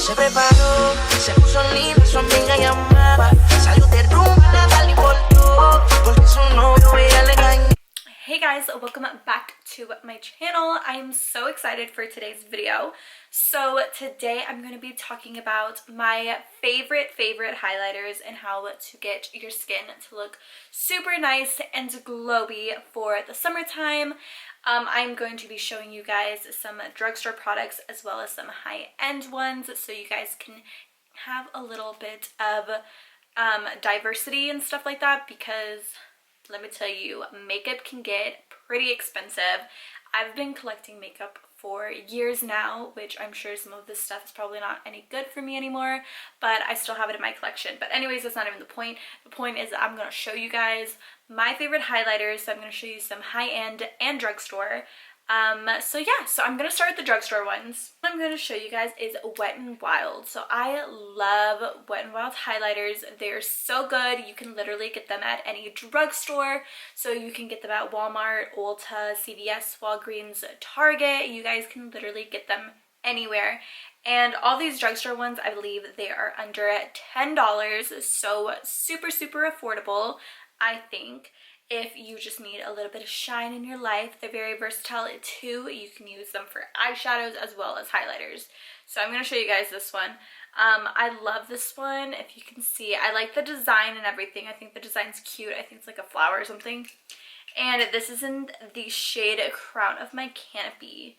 Se preparó, se puso linda, su amiga llamaba. Salió de rumba, nada le importó, porque su novio ella le engañó. Hey guys, welcome back to my channel. I am so excited for today's video. So today I'm going to be talking about my favorite highlighters and how to get your skin to look super nice and glowy for the summertime. I'm going to be showing you guys some drugstore products as well as some high-end ones so you guys can have a little bit of diversity and stuff like that, because let me tell you, makeup can get pretty expensive. I've been collecting makeup for years now, which I'm sure some of this stuff is probably not any good for me anymore, but I still have it in my collection. But anyways, that's not even the point. The point is that I'm going to show you guys my favorite highlighters. So I'm going to show you some high-end and drugstore. So yeah, so I'm going to start with the drugstore ones. What I'm going to show you guys is Wet n Wild. So I love Wet n Wild highlighters. They're so good. You can literally get them at any drugstore. So you can get them at Walmart, Ulta, CVS, Walgreens, Target. You guys can literally get them anywhere. And all these drugstore ones, I believe they are under $10. So super affordable, I think. If you just need a little bit of shine in your life, they're very versatile too. You can use them for eyeshadows as well as highlighters. So I'm going to show you guys this one. I love this one. If you can see, I like the design and everything. I think the design's cute. I think it's like a flower or something. And this is in the shade Crown of My Canopy.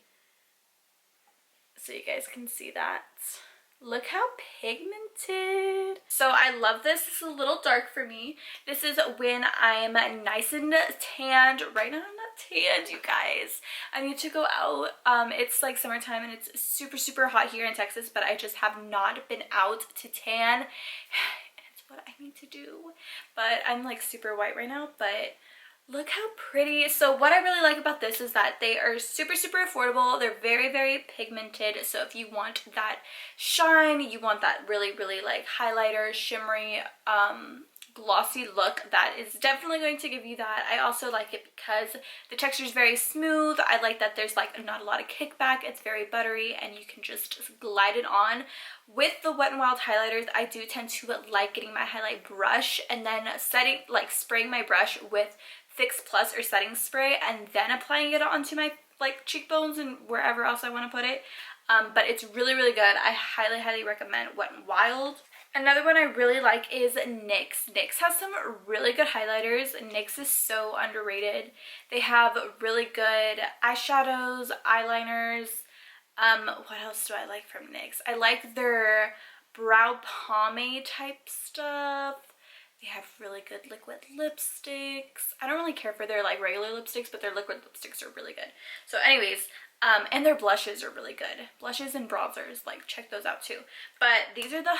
So you guys can see that. Look how pigmented. So I love this. This is a little dark for me. This is when I'm nice and tanned. Right now I'm not tanned, you guys. I need to go out. It's like summertime and it's super hot here in Texas, but I just have not been out to tan. It's what I need to do. But I'm like super white right now, but look how pretty. So what I really like about this is that they are super affordable. They're very pigmented. So if you want that shine, you want that really like highlighter, shimmery, glossy look, that is definitely going to give you that. I also like it because the texture is very smooth. I like that there's like not a lot of kickback. It's very buttery and you can just glide it on. With the Wet n Wild highlighters, I do tend to like getting my highlight brush and then spraying my brush with Fix Plus or setting spray and then applying it onto my like cheekbones and wherever else I want to put it. But it's really good. I highly recommend Wet n Wild. Another one I really like is NYX. NYX has some really good highlighters. NYX is so underrated. They have really good eyeshadows, eyeliners. What else do I like from NYX? I like their brow pomade type stuff. They have really good liquid lipsticks. I don't really care for their like regular lipsticks, but their liquid lipsticks are really good. So anyways, and their blushes are really good. Blushes and bronzers, like check those out too. But these are the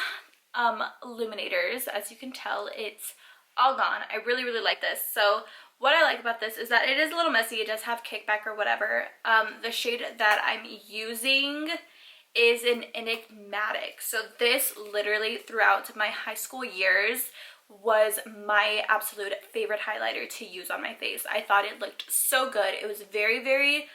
illuminators. As you can tell, it's all gone. I really like this. So what I like about this is that it is a little messy. It does have kickback or whatever. The shade that I'm using is an Enigmatic. So this literally throughout my high school years was my absolute favorite highlighter to use on my face. I thought it looked so good. It was very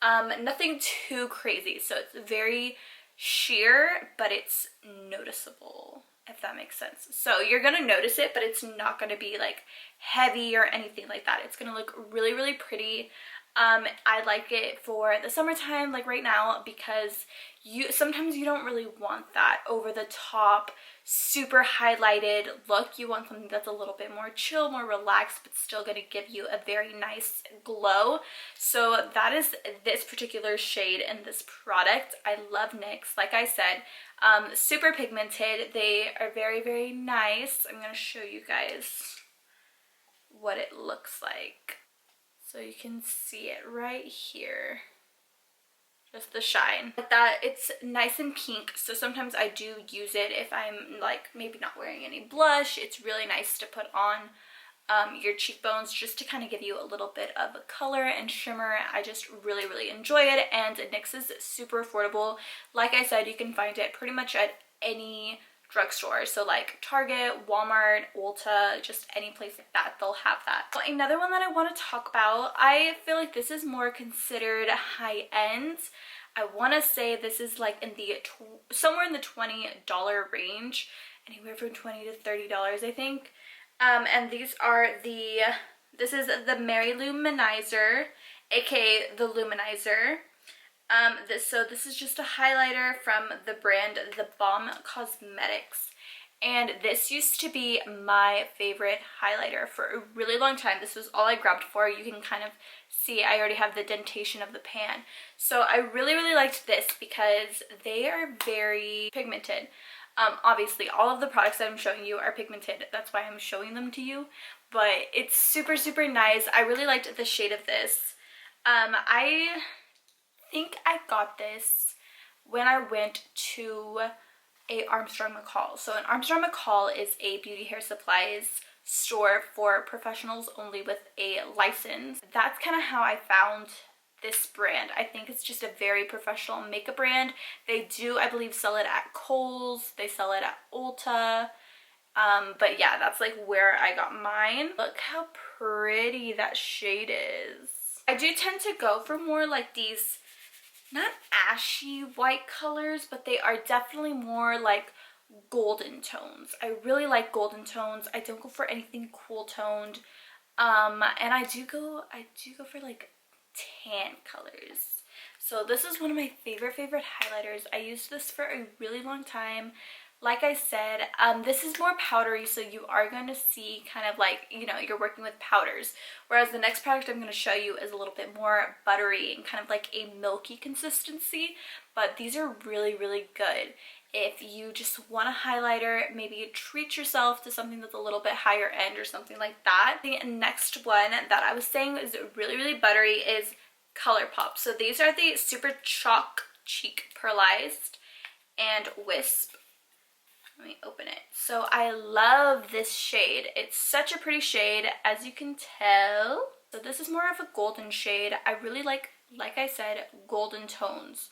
nothing too crazy. So it's very sheer, but it's noticeable, if that makes sense. So you're gonna notice it, but it's not gonna be like heavy or anything like that. It's gonna look really pretty. I like it for the summertime, like right now, because sometimes you don't really want that over the top super highlighted look. You want something that's a little bit more chill, more relaxed, but still going to give you a very nice glow. So that is this particular shade in this product. I love NYX. Like I said, super pigmented. They are very nice. I'm going to show you guys what it looks like. So you can see it right here. Just the shine. Like that, it's nice and pink. So sometimes I do use it if I'm like maybe not wearing any blush. It's really nice to put on your cheekbones just to kind of give you a little bit of color and shimmer. I just really enjoy it. And NYX is super affordable. Like I said, you can find it pretty much at any drugstore, so like Target, Walmart, Ulta, just any place like that, they'll have that. So another one that I want to talk about, I feel like this is more considered high-end. I want to say this is like in the somewhere in the $20 range, anywhere from $20 to $30, I think. And these are this is the Mary Luminizer, aka the Luminizer. So this is just a highlighter from the brand The Balm Cosmetics. And this used to be my favorite highlighter for a really long time. This was all I grabbed for. You can kind of see I already have the dentation of the pan. So I really, really liked this because they are very pigmented. Obviously, all of the products that I'm showing you are pigmented. That's why I'm showing them to you. But it's super, super nice. I really liked the shade of this. I think I got this when I went to a Armstrong McCall. So an Armstrong McCall is a beauty hair supplies store for professionals only with a license. That's kind of how I found this brand. I think it's just a very professional makeup brand. They do, I believe, sell it at Kohl's. They sell it at Ulta. But yeah, that's like where I got mine. Look how pretty that shade is. I do tend to go for more like these, not ashy white colors, but they are definitely more like golden tones. I really like golden tones. I don't go for anything cool toned. And I do go for like tan colors. So this is one of my favorite highlighters. I used this for a really long time. Like I said, this is more powdery, so you are going to see kind of like, you know, you're working with powders. Whereas the next product I'm going to show you is a little bit more buttery and kind of like a milky consistency. But these are really, really good. If you just want a highlighter, maybe treat yourself to something that's a little bit higher end or something like that. The next one that I was saying is really, really buttery is ColourPop. So these are the Super Chalk Cheek Pearlized and Wisp. Let me open it. So I love this shade. It's such a pretty shade, as you can tell. So this is more of a golden shade. I really like I said, golden tones.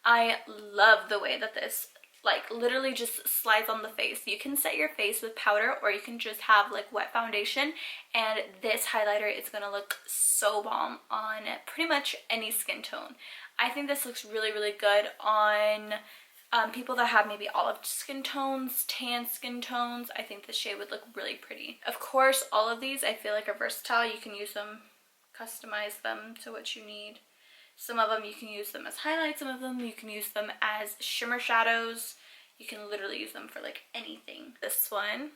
I love the way that this like literally just slides on the face. You can set your face with powder, or you can just have like wet foundation, and this highlighter is gonna look so bomb on pretty much any skin tone. I think this looks really, really good on people that have maybe olive skin tones, tan skin tones. I think this shade would look really pretty. Of course, all of these I feel like are versatile. You can use them, customize them to what you need. Some of them you can use them as highlights, some of them you can use them as shimmer shadows. You can literally use them for like anything. This one.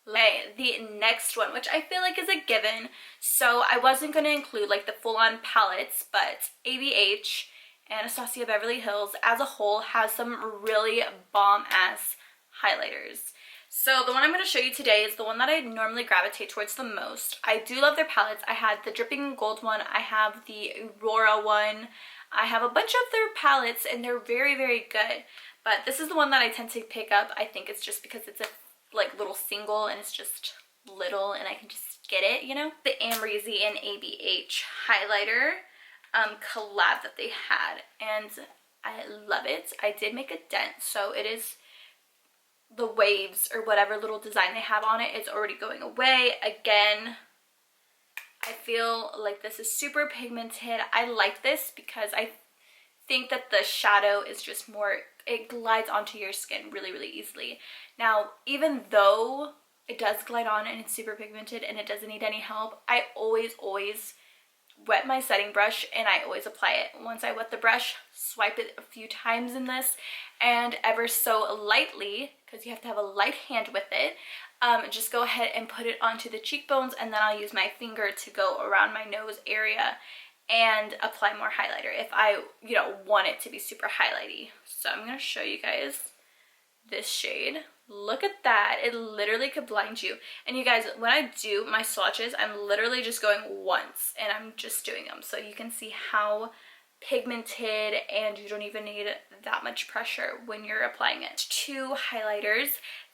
Okay, the next one, which I feel like is a given. So I wasn't going to include like the full-on palettes, but ABH, Anastasia Beverly Hills as a whole, has some really bomb-ass highlighters. So the one I'm going to show you today is the one that I normally gravitate towards the most. I do love their palettes. I had the Dripping Gold one. I have the Aurora one. I have a bunch of their palettes, and they're very, very good. But this is the one that I tend to pick up. I think it's just because it's a like little single, and it's just little, and I can just get it, you know? The Amrezy and ABH highlighter collab that they had, and I love it. I did make a dent, so it is the waves or whatever little design they have on it is already going away. Again, I feel like this is super pigmented. I like this because I think that the shadow is just more, it glides onto your skin really, really easily. Now, even though it does glide on and it's super pigmented and it doesn't need any help, I always wet my setting brush and I always apply it. Once I wet the brush, swipe it a few times in this, and ever so lightly, because you have to have a light hand with it, just go ahead and put it onto the cheekbones, and then I'll use my finger to go around my nose area and apply more highlighter if I, you know, want it to be super highlighty. So I'm going to show you guys this shade. Look at that. It literally could blind you. And you guys, when I do my swatches, I'm literally just going once and I'm just doing them. So you can see how pigmented, and you don't even need that much pressure when you're applying it. Two highlighters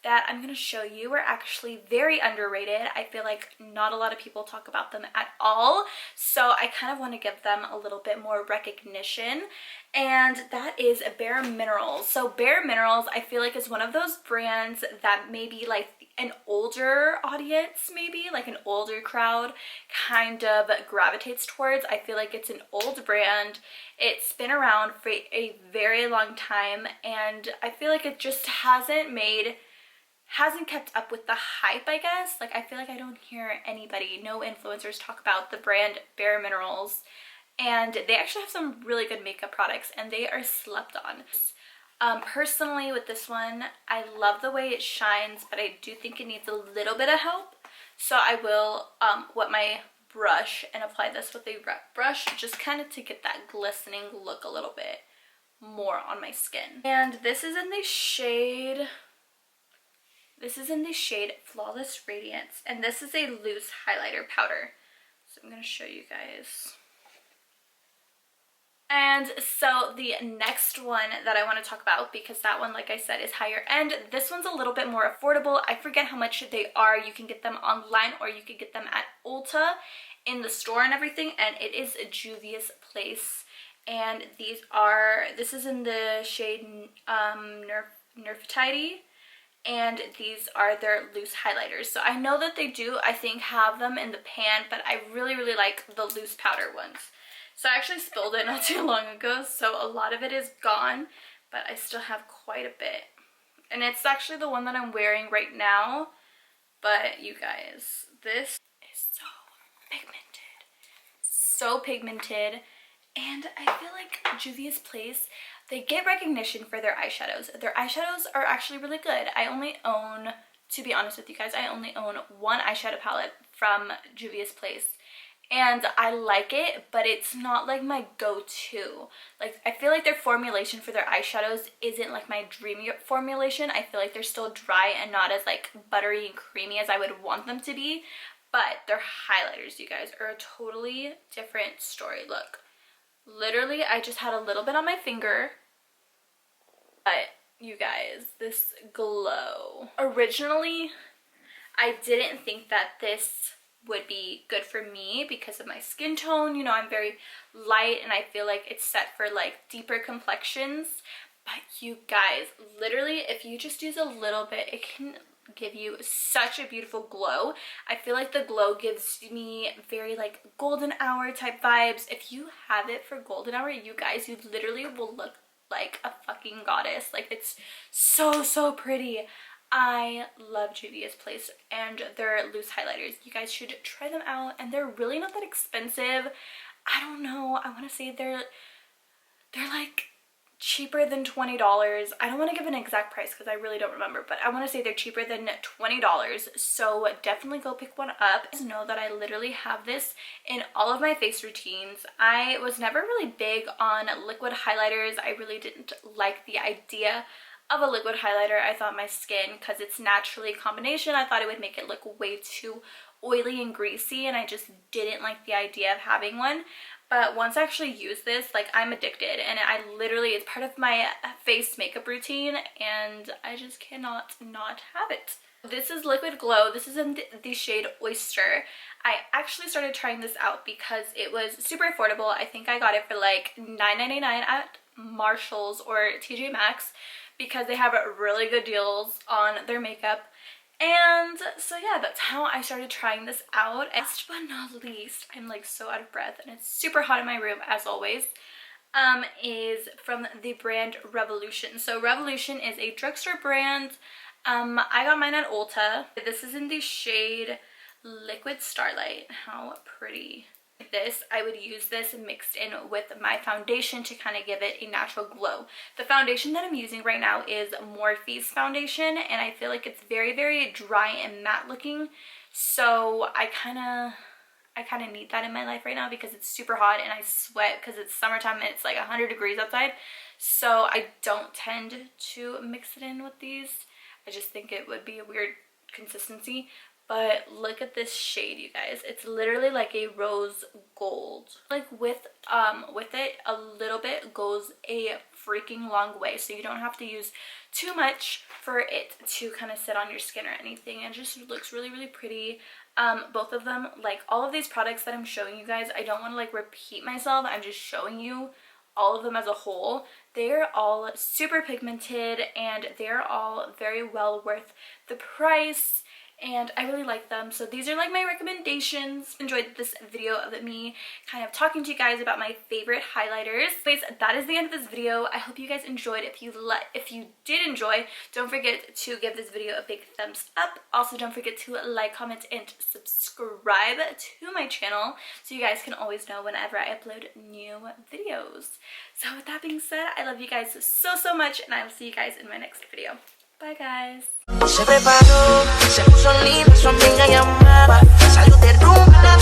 that I'm going to show you are actually very underrated. I feel like not a lot of people talk about them at all, so I kind of want to give them a little bit more recognition, and that is Bare Minerals. So Bare Minerals, I feel like, is one of those brands that maybe like an older audience, maybe like an older crowd kind of gravitates towards. I feel like it's an old brand. It's been around for a very long time, and I feel like it just hasn't kept up with the hype, I guess. Like, I feel like I don't hear anybody, no influencers talk about the brand Bare Minerals, and they actually have some really good makeup products, and they are slept on. Personally, with this one, I love the way it shines, but I do think it needs a little bit of help. So I will wet my brush and apply this with a wet brush, just kind of to get that glistening look a little bit more on my skin. And this is in the shade Flawless Radiance, and this is a loose highlighter powder. So I'm going to show you guys. And so the next one that I want to talk about, because that one, like I said, is higher end. This one's a little bit more affordable. I forget how much they are. You can get them online, or you can get them at Ulta in the store and everything. And it is Juvia's Place. And this is in the shade Nerfitide. And these are their loose highlighters. So I know that they do, I think, have them in the pan, but I really, really like the loose powder ones. So I actually spilled it not too long ago, so a lot of it is gone, but I still have quite a bit. And it's actually the one that I'm wearing right now, but you guys, this is so pigmented. So pigmented. And I feel like Juvia's Place, they get recognition for their eyeshadows. Their eyeshadows are actually really good. I only own, to be honest with you guys, I only own one eyeshadow palette from Juvia's Place. And I like it, but it's not like my go-to. Like, I feel like their formulation for their eyeshadows isn't like my dream formulation. I feel like they're still dry and not as like buttery and creamy as I would want them to be. But their highlighters, you guys, are a totally different story. Look, literally, I just had a little bit on my finger. But you guys, this glow. Originally, I didn't think that this would be good for me because of my skin tone. You know, I'm very light and I feel like it's set for like deeper complexions. But you guys, literally, if you just use a little bit, it can give you such a beautiful glow. I feel like the glow gives me very like golden hour type vibes. If you have it for golden hour, you guys, you literally will look like a fucking goddess. Like, it's so, so pretty. I love Juvia's Place and their loose highlighters. You guys should try them out, and they're really not that expensive. I don't know, I want to say they're like cheaper than $20. I don't want to give an exact price because I really don't remember, but I want to say they're cheaper than $20. So definitely go pick one up. Just know that I literally have this in all of my face routines. I was never really big on liquid highlighters. I really didn't like the idea of a liquid highlighter. I thought my skin, because it's naturally a combination, I thought it would make it look way too oily and greasy, and I just didn't like the idea of having one. But once I actually use this, like, I'm addicted, and I literally, it's part of my face makeup routine, and I just cannot not have it. This is Liquid Glow. This is in the shade Oyster. I actually started trying this out because it was super affordable. I think I got it for like $9.99 at Marshall's or TJ Maxx, because they have really good deals on their makeup. And so yeah, that's how I started trying this out. And last but not least, I'm like so out of breath and it's super hot in my room as always, is from the brand Revolution. So Revolution is a drugstore brand. I got mine at Ulta. This is in the shade Liquid Starlight. How pretty. This, I would use this mixed in with my foundation to kind of give it a natural glow. The foundation that I'm using right now is Morphe's foundation, and I feel like it's very, very dry and matte looking. So I kind of need that in my life right now because it's super hot and I sweat because it's summertime and it's like 100 degrees outside. So I don't tend to mix it in with these. I just think it would be a weird consistency. But look at this shade, you guys. It's literally like a rose gold. Like with it, a little bit goes a freaking long way. So you don't have to use too much for it to kind of sit on your skin or anything. It just looks really, really pretty. Both of them, like all of these products that I'm showing you guys, I don't want to like repeat myself. I'm just showing you all of them as a whole. They're all super pigmented and they're all very well worth the price. and I really like them. So these are like my recommendations. Enjoyed this video of me kind of talking to you guys about my favorite highlighters. Anyways, that is the end of this video. I hope you guys enjoyed. If you did enjoy, don't forget to give this video a big thumbs up. Also, don't forget to like, comment, and subscribe to my channel so you guys can always know whenever I upload new videos. So with that being said, I love you guys so much, and I will see you guys in my next video. Bye guys. Se preparó, se puso linda, su amiga llamaba, salió de rumba,